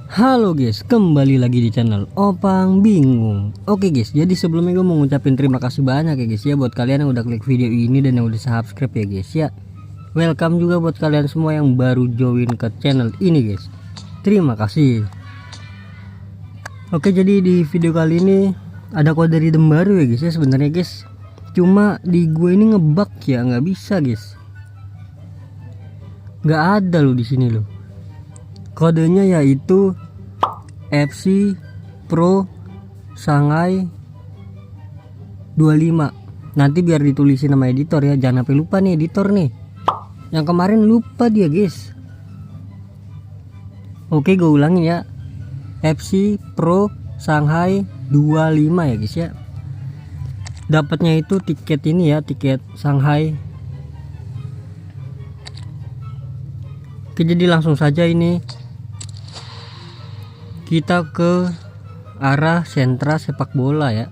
Halo guys, kembali lagi di channel Opang Bingung. Oke guys, jadi sebelumnya gue mau ngucapin terima kasih banyak ya guys ya buat kalian yang udah klik video ini dan yang udah subscribe ya guys ya. Welcome juga buat kalian semua yang baru join ke channel ini guys. Terima kasih. Oke, jadi di video kali ini ada kode redeem baru ya guys ya sebenarnya guys. Cuma di gue ini ngebug ya, nggak bisa guys. Nggak ada loh di sini loh. Kodenya yaitu FC Pro Shanghai 25. Nanti biar ditulisin nama editor ya, jangan sampai lupa nih editor nih. Yang kemarin lupa dia guys. Oke, gue ulangin ya. FC Pro Shanghai 25 ya guys ya. Dapatnya itu tiket ini ya, tiket Shanghai. Oke, jadi langsung saja ini kita ke arah sentra sepak bola ya.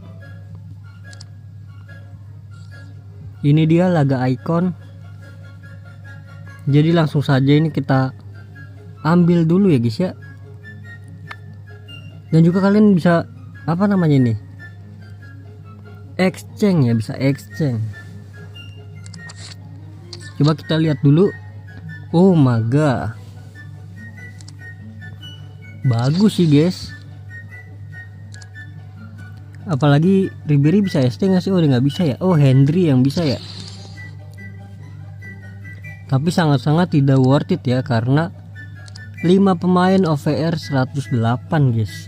Ini dia laga Icon. Jadi langsung saja ini kita ambil dulu ya guys ya. Dan juga kalian bisa apa namanya ini, exchange ya, bisa exchange. Coba kita lihat dulu. Oh my god, bagus sih guys. Apalagi Ribery bisa ST nggak sih? Oh, dia nggak bisa ya. Oh, Hendry yang bisa ya. Tapi sangat-sangat tidak worth it ya, karena 5 pemain OVR 108 guys.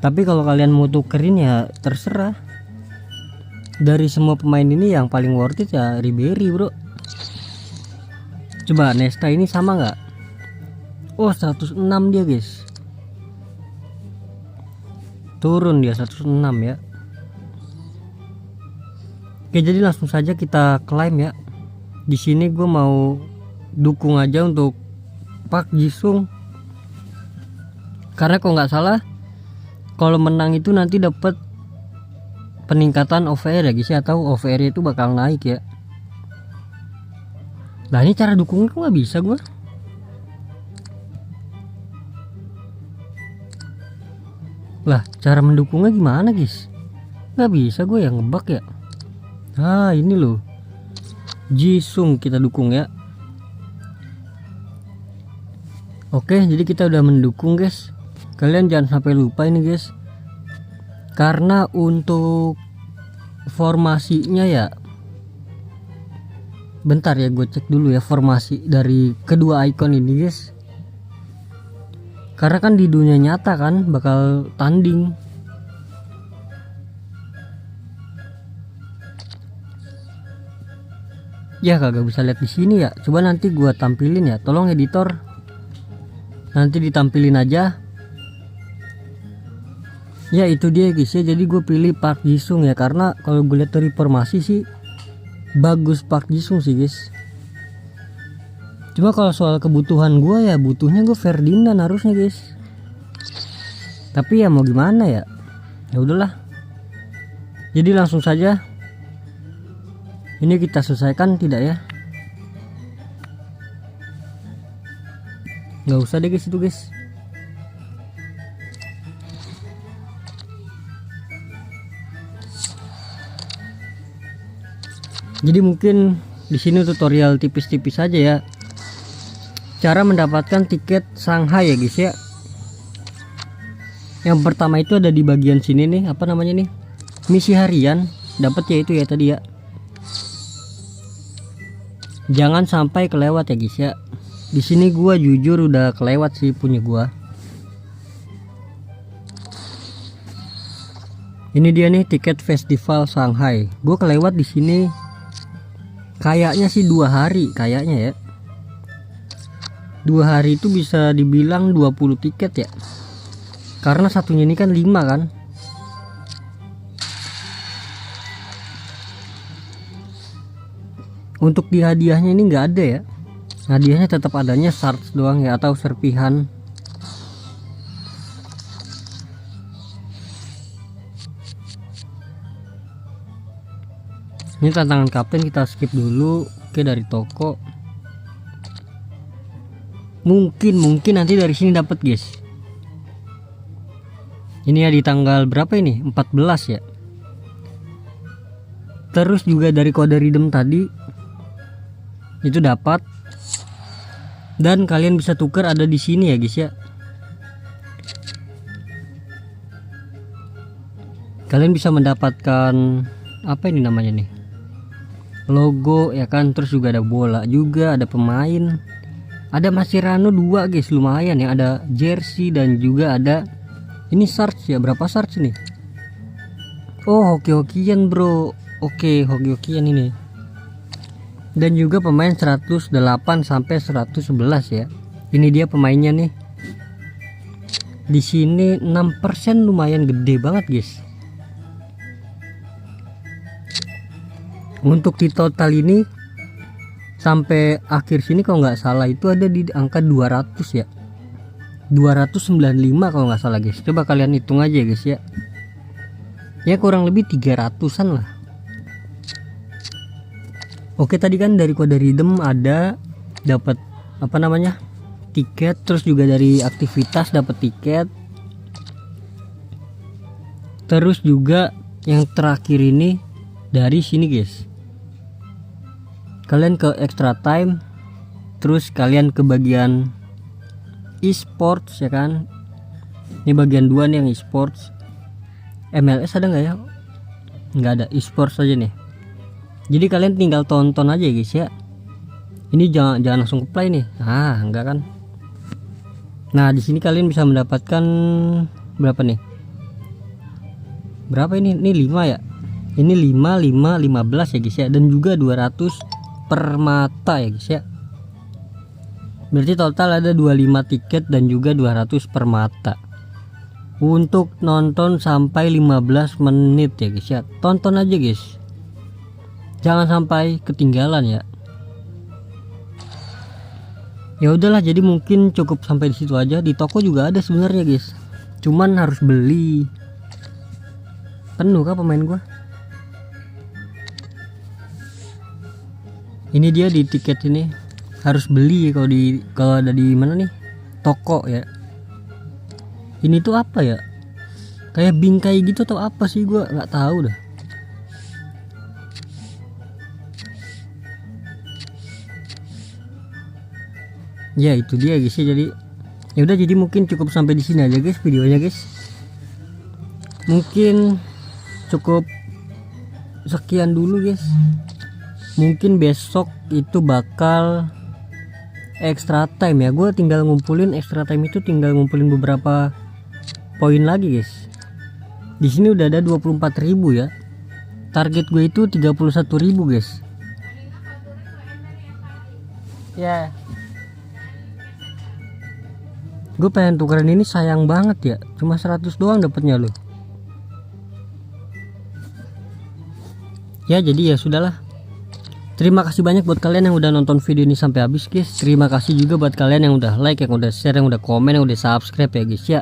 Tapi kalau kalian mau tukerin ya terserah. Dari semua pemain ini yang paling worth it ya Ribery bro. Coba Nesta ini sama nggak? Oh, 106 dia guys. Turun dia 106 ya. Oke, jadi langsung saja kita klaim ya. Di sini gue mau dukung aja untuk Park Ji-sung. Karena kalau nggak salah, kalau menang itu nanti dapat peningkatan OVR ya guys ya, atau OVR itu bakal naik ya. Nah, ini cara dukungnya kok nggak bisa gue. Lah, cara mendukungnya gimana guys? Nggak bisa gue yang ngebug ya. Nah, ini loh, Ji-sung kita dukung ya. Oke, jadi kita udah mendukung guys. Kalian jangan sampai lupa ini guys, karena untuk formasinya ya, bentar ya, gue cek dulu ya formasi dari kedua icon ini guys. Karena kan di dunia nyata kan bakal tanding. Ya kagak bisa lihat di sini ya. Coba nanti gue tampilin ya. Tolong editor, nanti ditampilin aja. Ya itu dia guys ya. Jadi gue pilih Park Ji-sung ya, karena kalau gue lihat dari formasi sih bagus Park Ji-sung sih guys. Cuma kalau soal kebutuhan gue ya, butuhnya gue Ferdinand harusnya guys. Tapi ya mau gimana ya, ya udahlah. Jadi langsung saja ini kita selesaikan tidak ya? Nggak usah deh guys itu guys. Jadi mungkin di sini tutorial tipis-tipis saja ya, cara mendapatkan tiket Shanghai ya guys ya. Yang pertama itu ada di bagian sini nih, apa namanya nih, misi harian. Dapat ya itu ya tadi ya. Jangan sampai kelewat ya guys ya. Di sini gua jujur udah kelewat sih punya gua. Ini dia nih tiket festival Shanghai. Gua kelewat di sini. Kayaknya sih 2 hari kayaknya ya. 2 hari itu bisa dibilang 20 tiket ya. Karena satunya ini kan 5 kan. Untuk di hadiahnya ini nggak ada ya. Hadiahnya tetap adanya shards doang ya, atau serpihan. Ini tantangan kapten, kita skip dulu. Oke, dari toko. Mungkin nanti dari sini dapat guys. Ini ya di tanggal berapa ini? 14 ya. Terus juga dari kode redeem tadi itu dapat. Dan kalian bisa tuker ada di sini ya guys ya. Kalian bisa mendapatkan apa ini namanya nih? Logo ya kan, terus juga ada bola juga, ada pemain. Ada Mascherano 2 guys, lumayan ya, ada jersey dan juga ada ini shirts ya. Berapa shirts ini? Oh, hoki-hokian bro. Oke, hoki-hokian ini. Dan juga pemain 108 sampai 111 ya. Ini dia pemainnya nih. Di sini 6%, lumayan gede banget guys. Untuk di total ini sampai akhir sini kalau nggak salah itu ada di angka 200 ya. 295 kalau nggak salah guys. Coba kalian hitung aja guys ya. Ya kurang lebih 300-an lah. Oke, tadi kan dari kode redeem ada dapat apa namanya? Tiket, terus juga dari aktivitas dapat tiket. Terus juga yang terakhir ini dari sini guys. Kalian ke extra time, terus kalian ke bagian e-sports ya kan. Ini bagian 2 nih yang e-sports. MLS ada nggak ya? Nggak ada, e-sports aja nih. Jadi kalian tinggal tonton aja guys ya. Ini jangan langsung ke play nih. Ah, enggak kan. Nah, di sini kalian bisa mendapatkan berapa nih? Berapa ini? Ini 5 ya. Ini 15 ya guys ya, dan juga 200 per mata ya guys ya. Berarti total ada 25 tiket dan juga 200 per mata. Untuk nonton sampai 15 menit ya guys ya. Tonton aja guys. Jangan sampai ketinggalan ya. Ya udahlah, jadi mungkin cukup sampai di situ aja. Di toko juga ada sebenarnya guys. Cuman harus beli. Penuh kah pemain gua? Ini dia di tiket ini harus beli ya kalau ada di mana nih? Toko ya. Ini tuh apa ya? Kayak bingkai gitu atau apa sih, gua nggak tahu dah. Ya itu dia guys ya. Jadi ya udah, jadi mungkin cukup sampai di sini aja guys videonya guys. Mungkin cukup sekian dulu guys. Mungkin besok itu bakal extra time ya. Gue tinggal ngumpulin extra time itu, tinggal ngumpulin beberapa poin lagi guys. Di sini udah ada 24.000 ya. Target gue itu 31.000 guys. Ya. Gue pengen tukeran ini, sayang banget ya. Cuma 100 doang dapatnya loh. Ya jadi ya sudahlah. Terima kasih banyak buat kalian yang udah nonton video ini sampai habis guys. Terima kasih juga buat kalian yang udah like, yang udah share, yang udah komen, yang udah subscribe ya guys ya.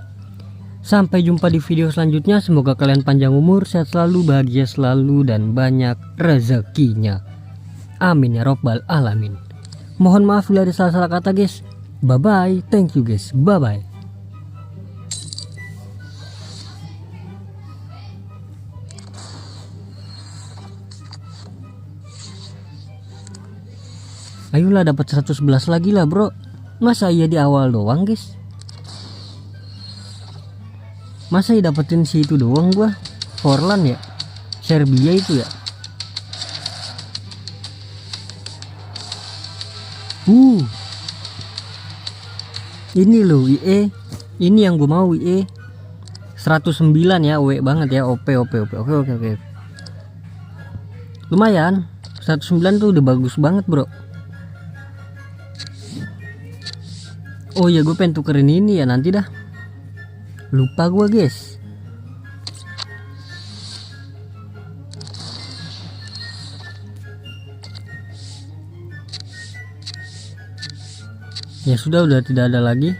Sampai jumpa di video selanjutnya. Semoga kalian panjang umur, sehat selalu, bahagia selalu, dan banyak rezekinya. Amin ya robbal alamin. Mohon maaf bila ada salah-salah kata guys. Bye bye, thank you guys, bye bye. Ayolah dapat 111 lagi lah bro. Masa iya di awal doang guys? Masa iya dapetin si itu doang gua? Forlan ya? Serbia itu ya? Ini loh WE. Ini yang gue mau WE 109 ya, W banget ya, OP. Oke. Lumayan, 109 tuh udah bagus banget bro. Oh ya, gue pengen tukerin ini ya nanti dah. Lupa gue guys. Ya sudah tidak ada lagi.